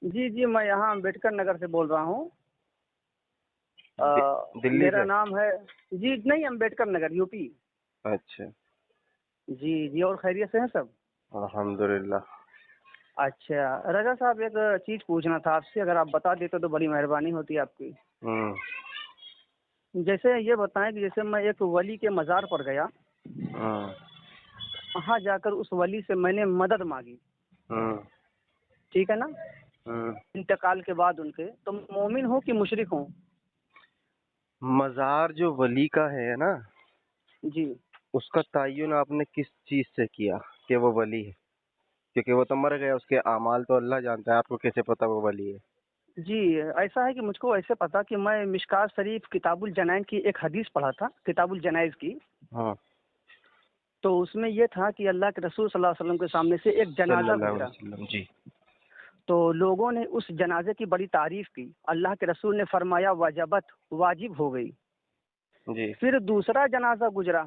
جی جی، میں یہاں امبیڈکر نگر سے بول رہا ہوں۔ دلی میرا سے؟ نام ہے جی نہیں، امبیڈکر نگر یو پی۔ اچھا، جی جی، اور خیریت سے ہیں سب؟ الحمدللہ۔ اچھا رضا صاحب، ایک چیز پوچھنا تھا آپ سے، اگر آپ بتا دیتے تو بڑی مہربانی ہوتی آپ کی۔ ہوں جیسے یہ بتائیں کہ جیسے میں ایک ولی کے مزار پر گیا، ہوں وہاں جا کر اس ولی سے میں نے مدد مانگی، ہوں ٹھیک ہے نا، ہوں انتقال کے بعد ان کے، تو مومن ہوں کہ مشرک ہوں؟ مزار جو ولی کا ہے نا، جی اس کا تعین آپ نے کس چیز سے کیا کہ وہ ولی ہے؟ کیونکہ وہ تو مر گیا، اس کے اعمال تو اللہ جانتا ہے، آپ کو کیسے پتا وہ ولی ہے؟ جی، ایسا ہے کہ مجھ کو ایسے پتا کہ میں مشکات شریف کتاب الجنائز کی ایک حدیث پڑھا تھا، کتاب الجنائز کی، ہاں، تو اس میں یہ تھا کہ اللہ کے رسول صلی اللہ علیہ وسلم کے سامنے سے ایک صلی جنازہ اللہ علیہ گزرا، وسلم، جی تو لوگوں نے اس جنازے کی بڑی تعریف کی، اللہ کے رسول نے فرمایا وجبت، واجب ہو گئی۔ جی پھر دوسرا جنازہ گزرا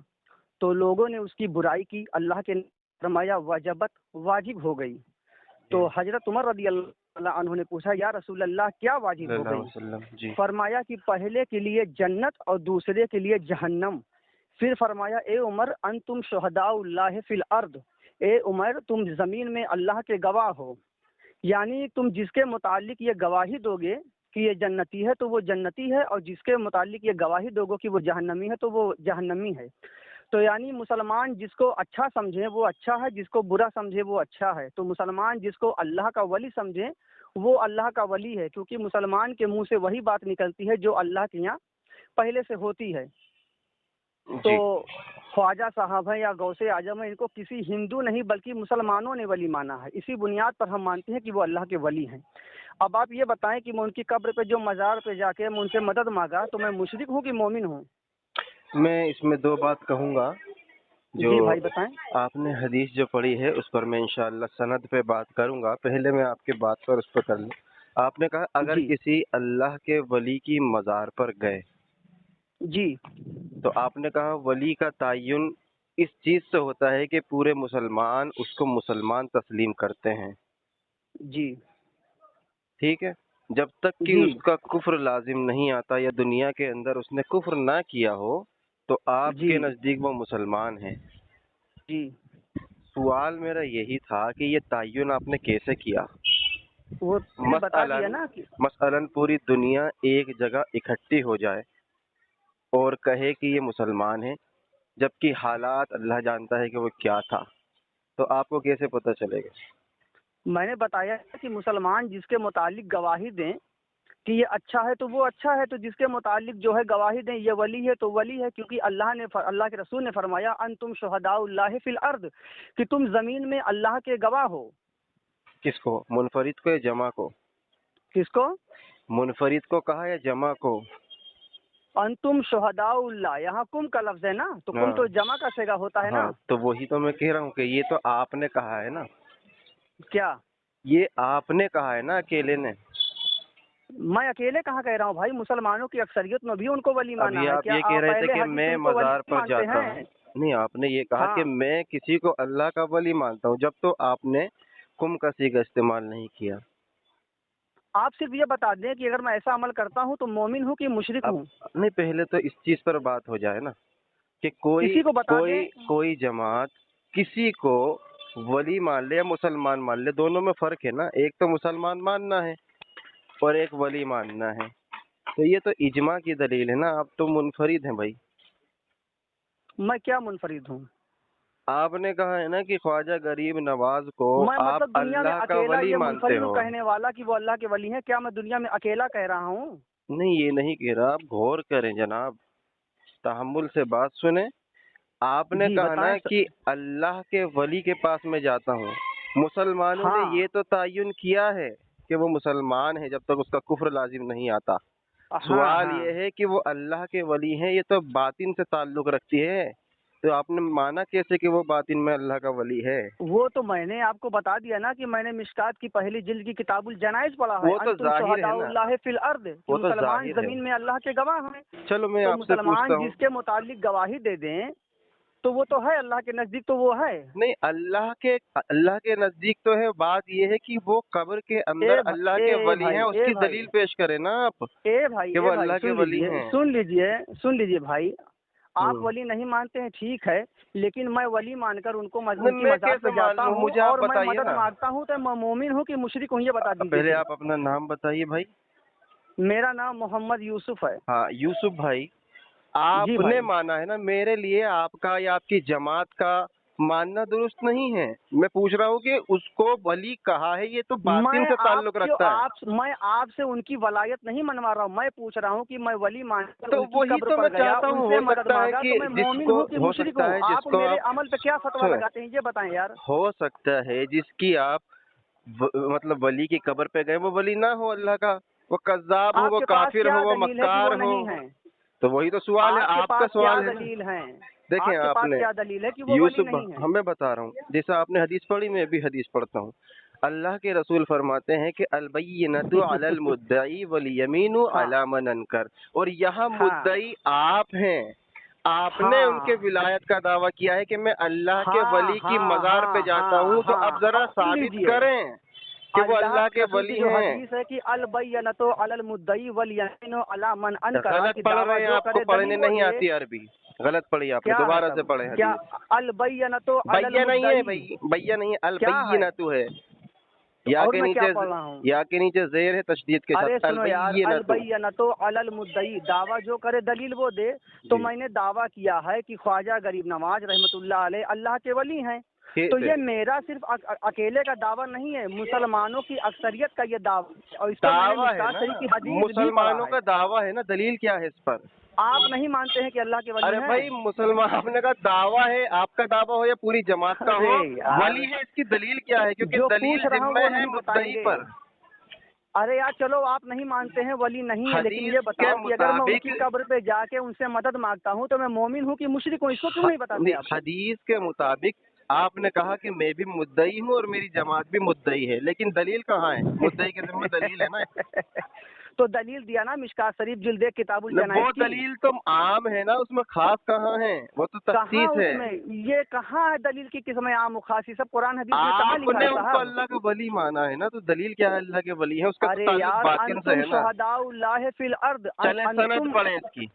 تو لوگوں نے اس کی برائی کی، اللہ کے فرمایا وجبت، واجب ہو گئی۔ جی تو حضرت عمر رضی اللہ عنہ نے پوچھا یا رسول اللہ کیا صلی واجب ہو اللہ علیہ گئی؟ وسلم، جی فرمایا کہ پہلے کے لیے جنت اور دوسرے کے لیے جہنم۔ پھر فرمایا اے عمر انتم شہداء اللہ فی الارض، اے عمر تم زمین میں اللہ کے گواہ ہو، یعنی تم جس کے متعلق یہ گواہی دو گے کہ یہ جنتی ہے تو وہ جنتی ہے، اور جس کے متعلق یہ گواہی دو گے کہ وہ جہنمی ہے تو وہ جہنمی ہے۔ تو یعنی مسلمان جس کو اچھا سمجھے وہ اچھا ہے، جس کو برا سمجھے وہ اچھا ہے۔ تو مسلمان جس کو اللہ کا ولی سمجھے وہ اللہ کا ولی ہے، کیونکہ مسلمان کے منہ سے وہی بات نکلتی ہے جو اللہ کے یہاں پہلے سے ہوتی ہے۔ تو جی خواجہ صاحب ہیں یا غوث اعظم ہیں، ان کو کسی ہندو نہیں بلکہ مسلمانوں نے ولی مانا ہے، اسی بنیاد پر ہم مانتے ہیں کہ وہ اللہ کے ولی ہیں۔ اب آپ یہ بتائیں کہ میں ان کی قبر پہ جو مزار پہ جا کے میں ان سے مدد مانگا تو میں مشرک ہوں کہ مومن ہوں؟ میں اس میں دو بات کہوں گا۔ جو جی بھائی بتائیں۔ آپ نے حدیث جو پڑھی ہے اس پر میں انشاءاللہ سند پہ بات کروں گا، پہلے میں آپ کے بات پر اس پہ کر لوں۔ آپ نے کہا اگر جی کسی اللہ کے ولی کی مزار پر گئے، جی تو آپ نے کہا ولی کا تعین اس چیز سے ہوتا ہے کہ پورے مسلمان اس کو مسلمان تسلیم کرتے ہیں، جی ٹھیک ہے؟ جب تک کہ جی اس کا کفر لازم نہیں آتا یا دنیا کے اندر اس نے کفر نہ کیا ہو تو آپ جی کے نزدیک وہ مسلمان ہیں۔ جی، سوال میرا یہی تھا کہ یہ تعین آپ نے کیسے کیا؟ وہ میں نے بتا دیا نا کہ مثلاً پوری دنیا ایک جگہ اکٹھی ہو جائے اور کہے کہ یہ مسلمان ہیں، جبکہ حالات اللہ جانتا ہے کہ وہ کیا تھا، تو آپ کو کیسے پتہ چلے گا؟ میں نے بتایا کہ مسلمان جس کے متعلق گواہی دیں کہ یہ اچھا ہے تو وہ اچھا ہے، تو جس کے متعلق جو ہے گواہی دیں یہ ولی ہے تو ولی ہے، کیونکہ اللہ کے رسول نے فرمایا انتم شہداء اللہ فی الارض، کہ تم زمین میں اللہ کے گواہ ہو۔ کس کو؟ منفرد کو یا جمع کو؟ کس کو؟ منفرد کو کہا یا جمع کو؟ انتم شہداء اللہ، یہاں کم کا لفظ ہے نا، تو کم ہاں تو جمع کا صیغہ ہوتا ہے نا۔ ہاں، تو وہی تو میں کہہ رہا ہوں کہ یہ تو آپ نے کہا ہے نا، کیا یہ آپ نے کہا ہے نا اکیلے نے۔ میں اکیلے کہاں کہہ رہا ہوں بھائی، مسلمانوں کی اکثریت نے بھی ان کو ولی ابھی مانا ہے۔ آپ کیا یہ کہہ آپ رہے تھے اہل کہ حدیث میں ان کو ولی مزار پر مانتے جاتا ہوں، ہیں؟ نہیں، آپ نے یہ کہا کہ ہاں، میں کسی کو اللہ کا ولی مانتا ہوں، جب تو آپ نے کم کا صیغہ استعمال نہیں کیا۔ آپ صرف یہ بتا دیں کہ اگر میں ایسا عمل کرتا ہوں تو مومن ہوں کہ مشرک اب ہوں؟ نہیں، پہلے تو اس چیز پر بات ہو جائے نا کہ کوئی کسی کو بتا دیں۔ کوئی کوئی جماعت کسی کو ولی مان لے یا مسلمان مان لے، دونوں میں فرق ہے نا، ایک تو مسلمان ماننا ہے اور ایک ولی ماننا ہے، تو یہ تو اجماع کی دلیل ہے نا، آپ تو منفرد ہیں بھائی۔ میں کیا منفرد ہوں؟ آپ نے کہا ہے نا کہ خواجہ غریب نواز کو میں آپ مطلب دنیا میں اللہ کا اکیلا ولی یہ مانتے منفرد ہوں ہو؟ کہنے والا کہ وہ اللہ کے ولی ہیں؟ کیا میں دنیا میں اکیلا کہہ رہا ہوں؟ نہیں، یہ نہیں کہہ رہا، آپ غور کریں جناب، تحمل سے بات سنیں۔ آپ نے جی کہا نا بتائیں کہ اللہ کے ولی کے پاس میں جاتا ہوں، مسلمانوں نے ہاں یہ تو تعین کیا ہے کہ وہ مسلمان ہے جب تک اس کا کفر لازم نہیں آتا۔ ہاں سوال ہاں، یہ ہے کہ وہ اللہ کے ولی ہیں، یہ تو باطن سے تعلق رکھتی ہے، تو آپ نے مانا کیسے کہ وہ باطن میں اللہ کا ولی ہے؟ وہ تو میں نے آپ کو بتا دیا نا کہ میں نے مشکات کی پہلی جلد کی کتاب الجنائز پڑھا ہے، وہ تو انتم ظاہر ہے شہداء نا، اللہ فی الارض، کہ وہ تو مسلمان ظاہر ہے۔ زمین میں اللہ کے گواہ ہیں۔ چلو میں تو آپ سے مسلمان پوچھتا ہوں، جس کے متعلق گواہی دے دیں तो वो तो है अल्लाह के नजदीक, तो वो है। नहीं, अल्लाह के नजदीक तो है। बात ये है कि वो कब्र के अंदर अल्लाह के वली हैं, उसकी दलील पेश करें ना आप कि वो अल्लाह के वली हैं। सुन लीजिए भाई, आप वली नहीं मानते हैं ठीक है, लेकिन मैं वली मानकर उनको उनकी मज़ार पे जाता हूँ मुझे आप और मैं बताइए मदद ना। मांगता हूँ, तो मैं मोमिन हूँ कि मुशरिक हूँ, ये बता दीजिए। पहले आप अपना नाम बताइए भाई। मेरा नाम मोहम्मद यूसुफ है। हाँ यूसुफ भाई, जी आपने भाई। माना है ना, मेरे लिए आपका या आपकी जमात का मानना दुरुस्त नहीं है। मैं पूछ रहा हूँ कि उसको वली कहा है, ये तो बातिन से ताल्लुक रखता है। मैं आपसे उनकी वलायत नहीं मनवा रहा हूँ, मैं पूछ रहा हूँ कि मैं वली मानकर तो उनकी वही कब्र तो पर मैं गया, चाहता हूँ। उनसे हो मदद सकता है मांगा, कि तो मैं मोमिन जिसको हूँ कि हो मुशरिक सकता हूँ? है आप जिसको मेरे आप अमल पे क्या फतवा लगाते हैं, ये बताएं यार। हो सकता है जिसकी आप मतलब वली की कब्र पे गए वो वली ना हो अल्लाह का, वो कज्जाब हो, वो आपके पास काफिर हो, क्या वो दलील है कि वो मक्कार हो। नहीं है? तो वही तो सवाल है, आपके आपका पास क्या सवाल है ना। दलील है? देखें आपके पास आपने क्या दलील है कि वो वली यूसुफ, नहीं है? हमें बता रहा हूँ, जैसा आपने हदीस पढ़ी मैं भी हदीस पढ़ता हूँ। अल्लाह के रसूल फरमाते हैं कि अलबय्यिनतु अलल मुद्दई वल यमीनु हाँ अला मन अनकर, और यहाँ हाँ मुद्दई आप हैं। आपने उनके हाँ विलायत का दावा किया है कि मैं अल्लाह के हाँ वली की हाँ मज़ार पे हाँ जाता हूँ, हाँ तो अब हाँ। जरा अब सुन साबित लीजिए, करें कि वो अल्लाह अल्लाह के के रसूल की वली जो हैं। हदीस है कि अल बैयनतु अलल मुद्दई वल यमीनु अला मन अनकरा, गलत कि पढ़ दावा रहे हैं, जो आपको करे पढ़ने दलील वो नहीं दे। आती अरबी, गलत पढ़ी आपने, क्या है दोबारा से तब? पढ़े क्या हदीस। अल बैयनतु अलल बैया नहीं है मुद्दई भाई, बैया नहीं है, क्या है? अलबय्यिनतु है। तो और मैं क्या पढ़ रहा हूँ? या के नीचे जेर है तशदीद के अरे साथ, सुनो यार, अल अलबय्यिनतु। बैयनतु अलल मुद्दई, दावा जो करे दलील वो दे। तो जी मैंने दावा किया है कि ख्वाजा गरीब नवाज रहमतुल्लाह अलैह अल्लाह के वली हैं। ठीक तो है। ये मेरा सिर्फ अकेले का दावा नहीं है, मुसलमानों की अक्सरियत का ये दावा है, और इस पर मैंने दावा है मिशकात ना, शरीफ की हदीस भी पढ़ा मुसलमानों है। का दावा है ना, दलील क्या है इस पर? आप नहीं मानते हैं कि अल्लाह के वली अरे हैं? भाई मुसलमान, आपने कहा दावा है, आपका दावा हो या पूरी जमात का अरे हो, यार, वली है, इसकी दलील क्या है? क्योंकि जो दलील पूछ रहा हूँ जिम्मे वो है नहीं मुद्दई बताएंगे। पर। अरे यार चलो, आप नहीं मानते हैं वली नहीं है, लेकिन हदीस ये के बताओ कि अगर मैं मुताबिक उनकी कब्र पे जाके उनसे मदद मांगता हूँ तो मैं मोमिन हूँ कि मुशरिक हूँ? इसको क्यों नहीं बताते आप? हदीस के मुताबिक आपने कहा कि मैं भी मुद्दई हूँ और मेरी जमात भी मुद्दई है, लेकिन दलील कहाँ है? मुद्दई के जिम्मे दलील है ना। तो दलील दिया ना, मिशकात शरीफ जिल्द किताबुल वो जनाइज की। दलील तो आम है ना, उसमें खास कहाँ है? वो तो कहाँ तख्सीस है। उसमें, ये कहाँ है दलील की किस्म आम खासी? सब कुरान हदीस में कहाँ लिखा आपने है उनको साहब? अल्लाह का वली माना है ना, तो दलील क्या है? अल्लाह के वली है, उसका तो अरे ताल्लुक यार, बातिन से अंतुम है ना। शुहदाउल्लाह फिल अर्द, चले सनद अंतुम पढ़े इसकी,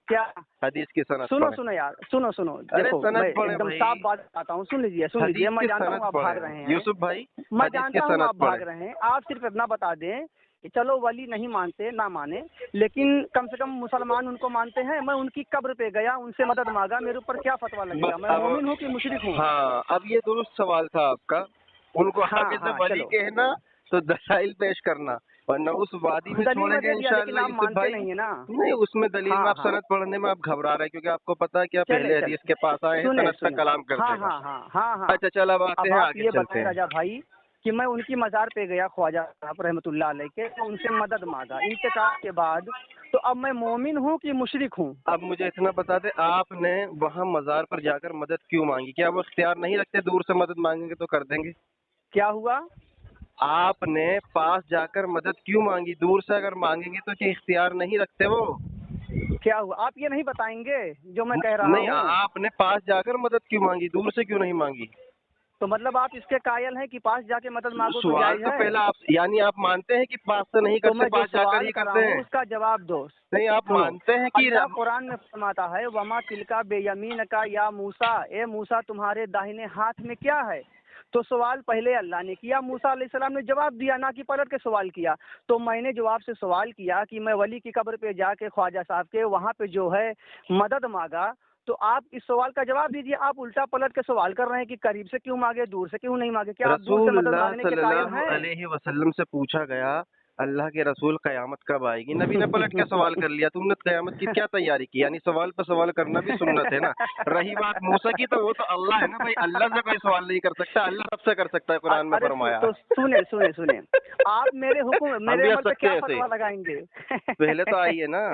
क्या? हदीस की सनद सुनो पढ़े। सुनो यार, सुनो सुनो, अरे देखो मैं सनद पढ़े एकदम भाई, साफ बात बताता हूँ, सुन लीजिए हदीस मैं की जानता हूँ सनद आप पढ़े भाग रहे हैं, यूसुफ भाई, मैं हदीस की जानता हूँ सनद आप पढ़े। भाग रहे हैं। आप सिर्फ इतना बता दें कि चलो वली नहीं मानते ना माने, लेकिन कम से कम मुसलमान उनको मानते हैं। मैं उनकी कब्र पे गया, उनसे मदद मांगा, मेरे ऊपर क्या फतवा लगेगा? मैं मोमिन हूँ कि मुशरिक हूँ? हाँ, अब ये दुरुस्त सवाल था आपका। उनको हाँ आगे से हाँ वली चलो, कहना तो दलाइल पेश करना, वरना उस वादी में दलील में छोड़ेंगे दे दिया, लेकिन इंशाअल्लाह आप यूसुफ मानते भाई। नहीं है ना। नहीं, उसमें दलील में हाँ आप हाँ, सनद पढ़ने में आप घबरा रहे हैं, क्योंकि आपको पता है कि आप चले पहले चले, हदीस के पास आए हैं, सुने सनद तक सुने, कलाम कर हाँ देगा। हाँ हाँ हाँ हाँ। अच्छा चल, अब आते अब हैं, आप आगे ये चलते बताएं हैं। राजा भाई कि मैं उनकी मज़ार पे गया ख्वाजा साहब रहमतुल्लाह अलैह के, तो उनसे मदद मांगा इंतकाल के बाद, तो अब मैं मोमिन हूँ कि मुशरिक हूँ? अब मुझे इतना बता दे, आपने वहाँ मज़ार पर जाकर मदद क्यों मांगी? क्या वो इख्तियार नहीं रखते, दूर से मदद मांगेंगे तो कर देंगे? क्या हुआ? आपने पास जाकर मदद क्यों मांगी? दूर से अगर मांगेंगे तो क्या इख्तियार नहीं रखते वो? क्या हुआ? आप ये नहीं बताएंगे जो मैं कह रहा नहीं, हूँ? आपने पास जाकर मदद क्यों मांगी, दूर से क्यों नहीं मांगी? तो मतलब आप इसके कायल हैं कि पास जाके मदद मांगो तो सवाल जायज तो है? पहला आप, यानी आप मानते हैं कि पास से नहीं तो करते, मैं जो पास जाकर सवाल ही कर रहा करते हूँ हैं? उसका जवाब दो। नहीं, आप सुनो, मानते हैं कि अल्लाह कुरान में फरमाता है, वमा तिलका बेयमीन का या मूसा, ए मूसा तुम्हारे दाहिने हाथ में क्या है? तो सवाल पहले अल्लाह ने किया, मूसा अलैहिस्सलाम ने जवाब दिया, ना कि पलट के सवाल किया। तो मैंने जवाब से सवाल किया कि मैं वली की कब्र पे जाके ख्वाजा साहब के वहाँ पे जो है मदद मांगा, तो आप इस सवाल का जवाब दीजिए। आप उल्टा पलट के सवाल कर रहे हैं कि करीब से क्यों मांगे, दूर से क्यों नहीं मांगे? क्या आप दूर से मदद रसूलुल्लाह मांगने के कायल सल्लल्लाहु हैं? अलैहि वसल्लम से पूछा गया, अल्लाह के रसूल कयामत कब आएगी? नबी ने पलट के सवाल कर लिया, तुमने कयामत की क्या तैयारी की? यानी सवाल पर सवाल करना भी सुन्नत है ना। रही बात मूसा की, तो वो तो अल्लाह है ना भाई, अल्लाह से कोई सवाल नहीं कर सकता, अल्लाह सबसे कर सकता है, कुरान में अरे फरमाया तो है। सुने सुने सुने, आप मेरे हुक्म, हम मेरे भी अमल हंस पे सकते क्या हैं ऐसे ही। फतवा लगाएंगे? पहले तो आइए ना।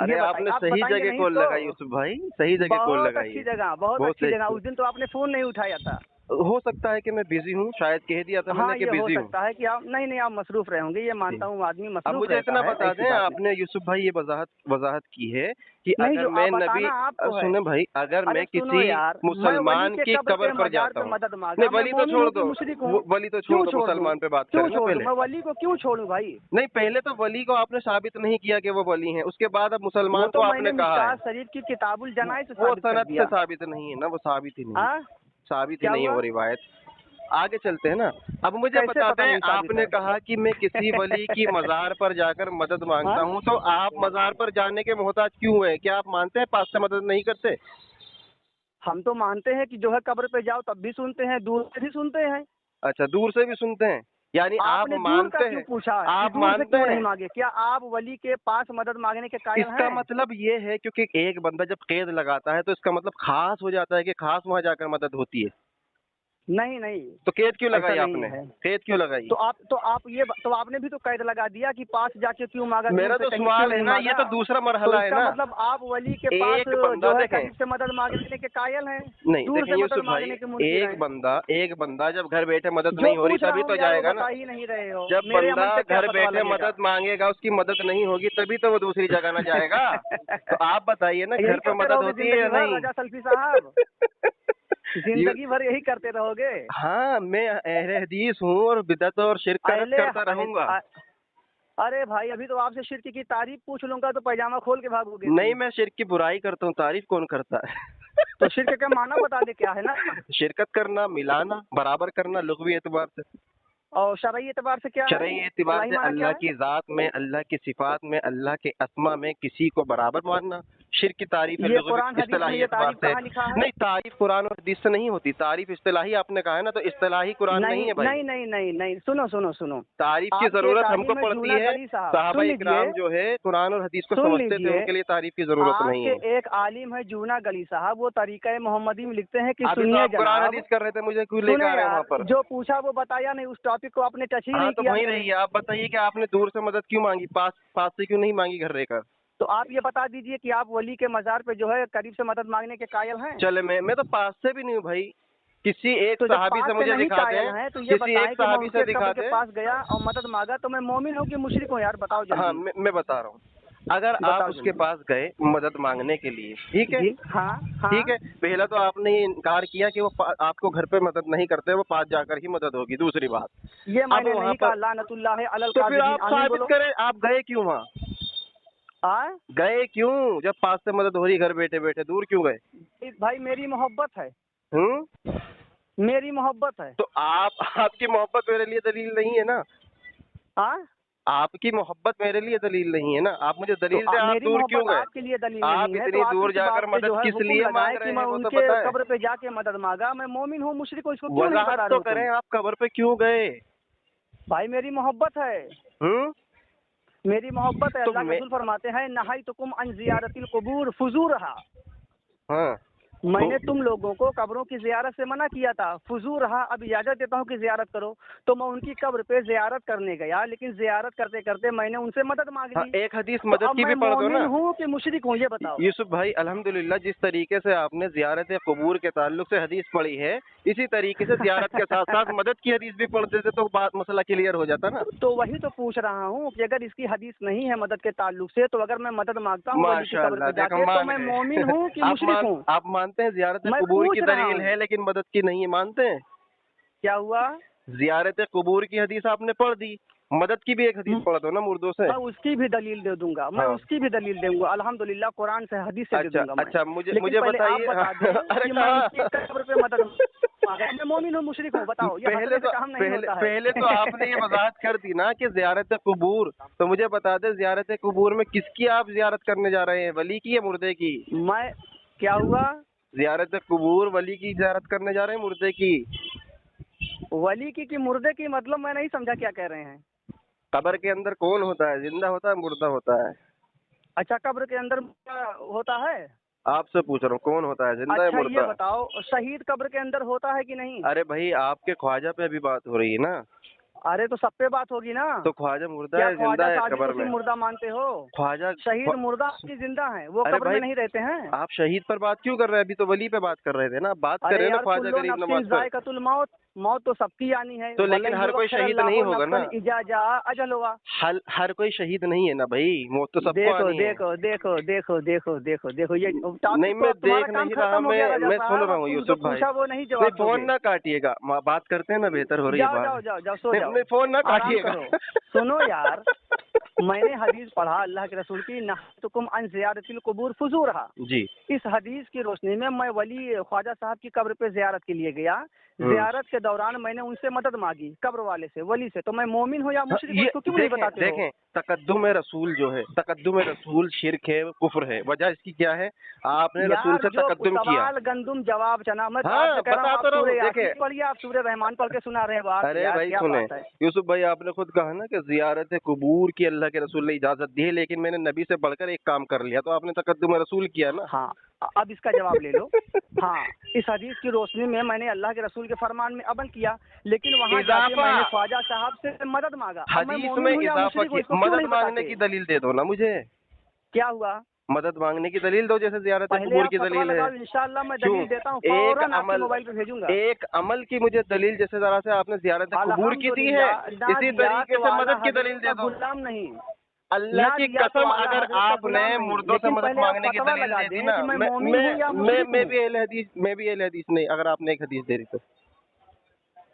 अरे ये आपने बताइए, आप सही बताएंगे जगह नहीं कॉल तो? लगाई यूसुफ भाई, सही जगह कॉल बहुत लगाई अच्छी है। जगह, बहुत बहुत अच्छी सही। जगह। उस दिन तो आपने फोन नहीं उठाया था। हो सकता है कि मैं बिजी हूँ, शायद कह दिया था मैंने हाँ, कि ये हो बिजी हूँ। सकता है कि आप नहीं आप मसरूफ रहे होंगे, ये मानता हूँ आदमी अब मसरूफ मुझे इतना रहता है, बता ऐसी दें, बात नहीं। आपने यूसुफ भाई ये वजाहत की है कि नहीं, अगर जो मैं आप नबी, बताना आपको है। सुने भाई, अगर अरे मैं सुनो किसी यार, मैं वली मुसलमान के की कब्र कब्र पे पर मजार जाता पे हूँ, मदद मांगा, नहीं मैं वली तो मोमिन छोड़ हूँ कि दो, मुशरिक हूँ? वली तो छोड़ क्यों दो, छोड़ दूँ? मुसलमान पे बात क्यों करें ना छोड़ दूँ? पहले। मैं वली को क्यों छोड़ूं भाई? नहीं, पहले तो वली को आपने साबित नहीं किया कि वो वली है, उसके बाद अब वो मुसलमान को तो आपने मैंने कहा है। मिशकात शरीफ की किताबुल जनाइज से वो साबित कर सनद से दिया। साबित नहीं है ना, वो साबित ही नहीं, हाँ, साबित ही क्या नहीं है हुआ? वो रिवायत। आगे चलते हैं ना। अब मुझे कैसे बता पता दें, नहीं साबित आपने है? कहा कि मैं किसी वली की मजार पर जाकर मदद मांगता हाँ, हूँ, तो आप मजार पर जाने के मोहताज क्यों हुए? क्या आप मानते हैं पास से मदद नहीं करते? हम तो मानते हैं कि जो है कब्र पे जाओ तब भी सुनते हैं, दूर से भी सुनते हैं। अच्छा, दूर से भी सुनते हैं, यानी आप आपने दूर का मानते क्यों हैं, पूछा कि आप दूर से मानते क्यों नहीं हैं। मांगे? क्या आप वली के पास मदद मांगने के कायल इसका हैं? मतलब ये है, क्योंकि एक बंदा जब कैद लगाता है तो इसका मतलब खास हो जाता है कि खास वहां जाकर मदद होती है। नहीं नहीं, तो कैद क्यों ऐसा लगाई नहीं आपने? है। कैद क्यों लगाई? तो आपने भी तो कैद लगा दिया कि पास जाके क्यों मांगा, दूर मेरा से तो कहीं क्यों सवाल है नहीं ना, ये मांगा? तो दूसरा तो मरहला है इसका ना। मतलब आप वली के पास एक बंदा जो है देखें, करीब से मदद मांगने के कायल हैं, नहीं दूर देखें से मदद यूसुफ भाई, मांगने के मुनकिर हैं। एक बंदा जब घर बैठे मदद जो नहीं हो रही पूछ रहा तभी हूँ तो यार वो जाएगा ना। बता ही नहीं रहे हो, जब मेरे बंदा अमल से क्या घर फतवा बैठे लगेगा? मदद मांगेगा, उसकी मदद नहीं होगी तभी तो वो दूसरी जगह ना जाएगा। तो आप बताइए ना, यही घर पे करते मदद रहोगे होती है या जिंदगी भर नहीं? रजा सल्फी साहब? यू- जिंदगी भर यही करते रहोगे? हाँ, मैं अहले हदीस हूँ और बिदअत और शिर्क का रद्द अहले करता रहूंगा। अरे भाई, अभी तो आपसे शिर्क की तारीफ पूछ लूंगा तो पैजामा खोल के भागोगे नहीं, तुम। मैं शिर्क की बुराई करता हूँ, तारीफ कौन करता है? तो शिर्क का माना बता दे क्या है ना, शिरकत करना, मिलाना, बराबर करना लुग़वी एतबार से। और शरई एतबार से क्या है? शरई एतबार इस्लाही से माना क्या अल्लाह है? की ज़ात में, अल्लाह की सिफात में, अल्लाह के अस्मा में किसी को बराबर मानना। शिर्क की तारीफ है ये लुग़वी कुरान हदीस में इस्तिलाही ये एतबार तारीफ से। कहाँ लिखा है? नहीं, तारीफ कुरान और हदीस से नहीं होती, तारीफ इस्तिलाही आपने कहा है ना, तो इस्तिलाही कुरान नहीं नहीं है भाई। नहीं नहीं नहीं नहीं, सुनो सुनो सुनो, तारीफ की आपके जरूरत हमको तालीम में पड़ती जूना है, गली साहब सहाबा सुन लीजिए, इकराम जो है कुरान और हदीस को सुन समझते थे, लीजिए। उनके लिए तारीफ की जरूरत नहीं आपके है। एक आलिम है जूना गली साहब, वो तरीका मोहम्मदी में लिखते हैं कि अभी तो सुनिए आप कुरान जनाब, हदीस कर रहे थे, मुझे क्यों लेके सुने आ रहे हैं वहाँ यार, पर? जो पूछा वो बताया नहीं, उस टॉपिक को आपने टच ही हाँ, नहीं तो किया वहीं मेरे। रहिए, आप बताइए कि आपने दूर से मदद क्यों मांगी, पास पास से क्यों नहीं मांगी घर रहकर? तो आप ये बता दीजिए कि आप वली के मजार पे जो है करीब से मदद मांगने के कायल हैं? चले, मैं तो पास से भी नहीं हूँ भाई। किसी एक तो जब सहाबी पास से से मुझे नहीं दिखा कायल दें, हैं तो ये किसी एक बताएं कि मैं सहाबी से उसके दिखा कब्र के दें। पास गया और मदद मांगा तो मैं मोमिन हूँ कि मुशरिक हूँ? यार बताओ हाँ, जल्दी, मैं बता रहा हूँ। अगर आप बताओ उसके जल्दी। पास गए मदद मांगने के लिए, ठीक है, जी हाँ हाँ, ठीक है, पहला तो आपने ये इनकार किया कि वो आपको घर पे मदद नहीं करते, वो पास जाकर ही मदद होगी, दूसरी बात। ये अब मैंने वहाँ नहीं पर कहा, लानतुल्लाह अलल तो फिर काज़िबीन, आप आमीन साबित बोलो। करें, आप गए क्यों वहाँ? गए क्यों जब पास से मदद हो रही, घर बैठे बैठे दूर क्यों गए? भाई मेरी मोहब्बत है, हम्म, मेरी मोहब्बत है। तो आपकी मोहब्बत मेरे लिए दलील नहीं है ना। हाँ, आपकी मोहब्बत मेरे लिए दलील नहीं है ना, आप मुझे तो दलील दे, आप मेरी दूर क्यों मोहब्बत गए? आपके लिए दलील आप नहीं है, तो इतनी आप दूर इस जाकर बात पे मदद जो है किस हुक्म लिए मांग लगाएं कि रहे मैं हैं, वो तो उनके पता है। कब्र पे जाके मदद मांगा, मैं मोमिन हूँ मुशरिक हूँ, इसको क्यों नहीं बता वजाहत रहे तो हो तुम? करें, आप कब्र पे क्यों गए? भाई मेरी मोहब्बत है, हम्म, मेरी मोहब्बत है। तो अल्लाह के मैं, रसूल फरमाते हैं नहाइतुकुम अन ज़ियारतिल कुबूर फुजूरहा, हाँ, मैंने तुम लोगों को कब्रों की जियारत से मना किया था, फुजूर रहा, अब इजाजत देता हूँ कि जियारत करो। तो मैं उनकी कब्र पे जियारत करने गया, लेकिन जियारत करते करते मैंने उनसे मदद मांग हाँ, ली। एक हदीस तो मदद अब की मैं भी पढ़ दो मोमिन ना। हूँ कि मुशरिक हूँ, ये बताओ। यूसुफ भाई, अल्हम्दुलिल्लाह, जिस तरीके से आपने जियारत कबूर के ताल्लुक से हदीस पढ़ी है, इसी तरीके से जियारत के साथ साथ मदद की हदीस भी पढ़ देते तो बात मसला क्लियर हो जाता ना। तो वही तो पूछ रहा हूँ कि अगर इसकी हदीस नहीं है मदद के ताल्लुक से, तो अगर मैं मदद मांगता हूँ वली की कब्र माशाअल्लाह, पे देखो जाके, तो मान मैं गए। मोमिन हूँ कि मुशरिक हूँ? आप मानते हैं जियारत मैं कबूर की पूछ रहा दलील हूँ, है लेकिन मदद की नहीं है, मानते हैं? क्या हुआ? जियारत कबूर की हदीस आपने पढ़ दी, मदद की भी एक हदीस पढ़ दो ना मुर्दों से। मैं उसकी भी दलील दे दूंगा, मैं हाँ। उसकी भी दलील दूंगा, अल्हम्दुलिल्लाह कुरान से हदीस से दे अच्छा दूंगा मैं। अच्छा, मुझे लेकिन पहले आप बताइए। बता दें अरे कि मैं कहाँ? उनकी कब्र पे मदद मांगा, मैं मोमिन हूँ मुशरिक हूँ? बताओ, ये हंसने से काम नहीं होता है। पहले तो आपने ये वजाहत कर दी ना कि जियारत कबूर, तो मुझे बता दे जियारत कबूर में किसकी आप जियारत करने जा रहे हैं, वली की या मुर्दे की? मैं, क्या हुआ? जियारत कबूर वली की जियारत करने जा रहे हैं, मुर्दे की? वली की कि मुर्दे की, मतलब मैं नहीं समझा क्या कह रहे हैं। कब्र के अंदर कौन होता है, जिंदा होता है मुर्दा होता है? अच्छा, कब्र के अंदर होता है? आपसे पूछ रहा हूँ कौन होता है, जिंदा है अच्छा ये मुर्दा? बताओ, शहीद कब्र के अंदर होता है कि नहीं? अरे भाई, आपके ख्वाजा पे अभी बात हो रही है ना। अरे तो सब पे बात होगी ना। तो ख्वाजा मुर्दा क्या है, जिंदा ख्वाजा है साहब कब्र को में? सिर्फ मुर्दा मानते हो? ख्वाजा शहीद मुर्दा की जिंदा है, वो अरे कब्र में भाई, नहीं रहते हैं। आप शहीद पर बात क्यों कर रहे हैं? अभी तो वली पे बात कर रहे थे ना, बात कर अरे रहे हैं ना यार, ख्वाजा कुल्लो गरीब नफ्सिन नवाज पर। जायकातुल मौत, मौत तो सबकी आनी है। तो लेकिन हर कोई शहीद नहीं होगा ना। इजा जा अजल होगा। हर कोई शहीद नहीं है ना भाई, मौत तो सबको देखो आनी है। देखो देखो देखो देखो देखो देखो ये नहीं, टॉपिक मैं तो तुम्हारा देख काम नहीं रहा, खत्म हो गया राजा मैं सुन साहब। रहा हूँ तुम जो यूसुफ भाई। पूछा वो नहीं नहीं, जवाब फोन दोगे। ना काटिएगा, बात करते हैं ना, बेहतर हो रही है जाओ बात। जाओ जाओ जाओ सो नहीं, जाओ, नहीं, फोन ना आराम काटिएगा। करो। सुनो यार, मैंने हदीस पढ़ा अल्लाह के रसूल की, नहातुकुम अन ज़ियारतिल कुबूर फुजूरहा। जी। इस हदीस की रोशनी में मैं वली ख्वाजा साहब की कब्र पे ज़ियारत के लिए गया। ज़ियारत के दौरान मैंने उनसे मदद मांगी, कब्र वाले से, वली से। तो मैं मोमिन हूँ या मुशरिक हूँ, इसको क्यों नहीं बताते हो? देखें, तकद्दुम रसूल जो है, तकद्दुम रसूल शिरक है, कुफ्र है। वजह इसकी क्या है? आपने रसूल यार से जो तकद्दुम किया। सवाल गंदुम जवाब चना, मैं हाँ, आपसे कह रहा हूँ, बता आप तो रहा हूँ, सूरह देखे। यासीन पढ़िए, आप सूरह रहमान पढ़ के सुना रहे हैं बात। अरे यार भाई क्या सुने, बात है। यूसुफ भाई, आपने खुद कहा ना कि जियारत कुबूर की अल्लाह के रसूल ने इजाजत दी है, लेकिन मैंने नबी से बढ़कर एक काम कर लिया, तो आपने तकद्दुम रसूल किया ना। हाँ, अब इसका जवाब ले लो। हाँ, इस हदीस की रोशनी में मैंने अल्लाह के रसूल के फरमान में अमल किया, लेकिन वहाँ जाके इजाफा। मैंने ख्वाजा साहब से मदद मांगा। अब मैं हदीस मोमिन में हूँ या इजाफा मुशरिक हूँ, की, इसको क्यों मदद नहीं मांगने बताते? की दलील दे दो ना मुझे। क्या हुआ? मदद मांगने की दलील दो, जैसे जियारत पहले कुबूर आप की फतवा दलील है। लगाओ, इंशाअल्लाह मैं क्यों? दलील देता हूँ, एक फौरन आपके अमल, मोबाइल पे भेजूंगा। एक अमल की मुझे दलील, जैसे जरा से आपने जियारत कुबूर की दी है, अल्हम्दुलिल्लाह, इसी तरीके से मदद की दलील दे दो। गुलाम नहीं, अल्लाह की कसम, अगर आपने मुर्दों से मदद मांगने की दलील दे दी ना, मैं भी अहले हदीस नहीं, अगर आपने एक हदीस दे दी तो।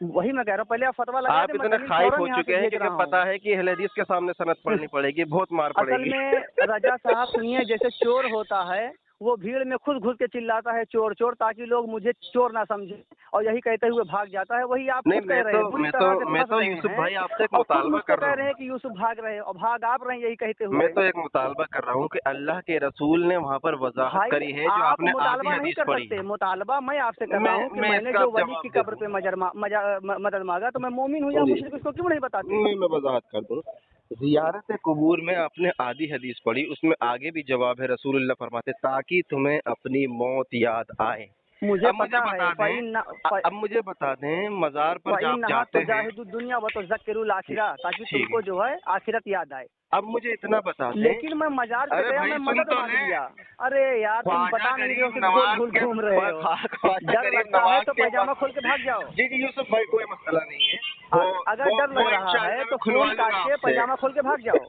वही मैं कह रहा हूँ, पहले आप फतवा लगा आप दें, मैं इतने दलील खाइफ फौरन हो यहाँ चुके से हैं भेज क्योंकि रहा पता हूँ। है कि अहले हदीस के सामने सनद पढ़नी पड़ेगी, बहुत मार असल पड़ेगी। में रजा साहब सुनिए, जैसे चोर होता है, वो भीड़ में खुद घुस के चिल्लाता है चोर चोर, ताकि लोग मुझे चोर ना समझे, और यही कहते हुए भाग जाता है। वही आप नहीं, खुद कह रहे हैं, बुरी तरह से मैं फंस तो रहे यूसुफ हैं, भाई आपसे एक और खुद मुतालबा मुझको कर कह रहा रहे हूँ। हैं कि यूसुफ भाग रहे हैं, और भाग आप रहे हैं यही कहते हुए। मैं तो एक मुतालबा कर रहा हूँ कि अल्लाह के रसूल ने वहाँ पर वजाहत भाई करी है, जो आप आपने आधी मुतालबा नहीं हदीस कर पढ़ी। सकते। मुतालबा मैं आपसे कर रहा हूँ कि मैंने इसका जो वली जवाब की दे कब्र पे मदद मांगा, तो मैं मोमिन हूँ या जी। मुशरिक, इसको क्यों नहीं बताते? मैं वजाहत कर दूँ। जियारत कुबूर में आपने आधी हदीस पढ़ी, उसमें आगे भी जवाब है, रसूलुल्लाह फरमाते ताकि तुम्हें अपनी मौत याद आए। मुझे अब पता है। अब मुझे बता दें, मजार पर जब आप नहा जाते तो हैं, दुनिया व तो ज़क्रुल आखिरा, ताकि ठीक तुमको जो है आखिरत याद आए। अब मुझे इतना बता दें, लेकिन मैं मजार पे अरे गया, भाई मैं सुन मदद तो मांग ले। लिया। अरे यार, तुम ख्वाजा बता नहीं रहे हो, गरीब सिर्फ नवाज गोल के घूम रहे हो। ख्वाजा डर गरीब लगता है नवाज तो के पैजामा पास- खोल के भाग जाओ। जी जी यूसुफ भाई, कोई मसला नहीं है। अगर डर लग रहा है तो फोन काट के पैजामा खोल के भाग जाओ।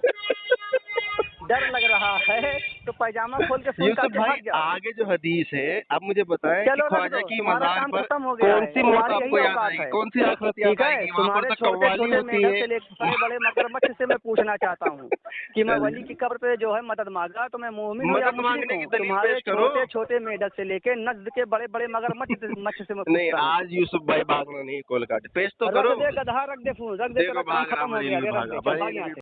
डर लग रहा है तो पैजामा खोल के फोन काट यूसुफ के भाई, भाग जाओ। आगे जो हदीस है, अब मुझे बताएं कि चलो रख ख्वाजा दो, की तुम्हारा मजार काम पर खत्म हो गया कौन है। सी मौत तुम्हारी आपको यही याद औकात आएगी, है। कौन सी आखिरत याद ठीक है, आएगी? वहाँ पर तुम्हारे तो छोटे कव्वाली छोटे होती मेढक है। से लेकर बड़े बड़े मगरमच्छ से मैं पूछना चाहता हूँ कि मैं वली की कब्र पे जो है मदद मांगा, तो मैं मोमिन हूँ या मदद मुशरिक मांगने की हूँ? दलील तुम्हारे पेश करो। छोटे छोटे मेढक से लेके नज्द के बड़े बड़े मगरमच्छ से मैं नहीं, पूछता हूँ। आज यूसुफ भाई भागना नहीं, कॉल काट, पेश तो रख करो। दे गधा, रख दे फोन, रख दे, देखो तेरा काम भाग रहा, खत्म हो बरेली गया। में रख दे, भागा, चल भाग बरेली यहाँ में से।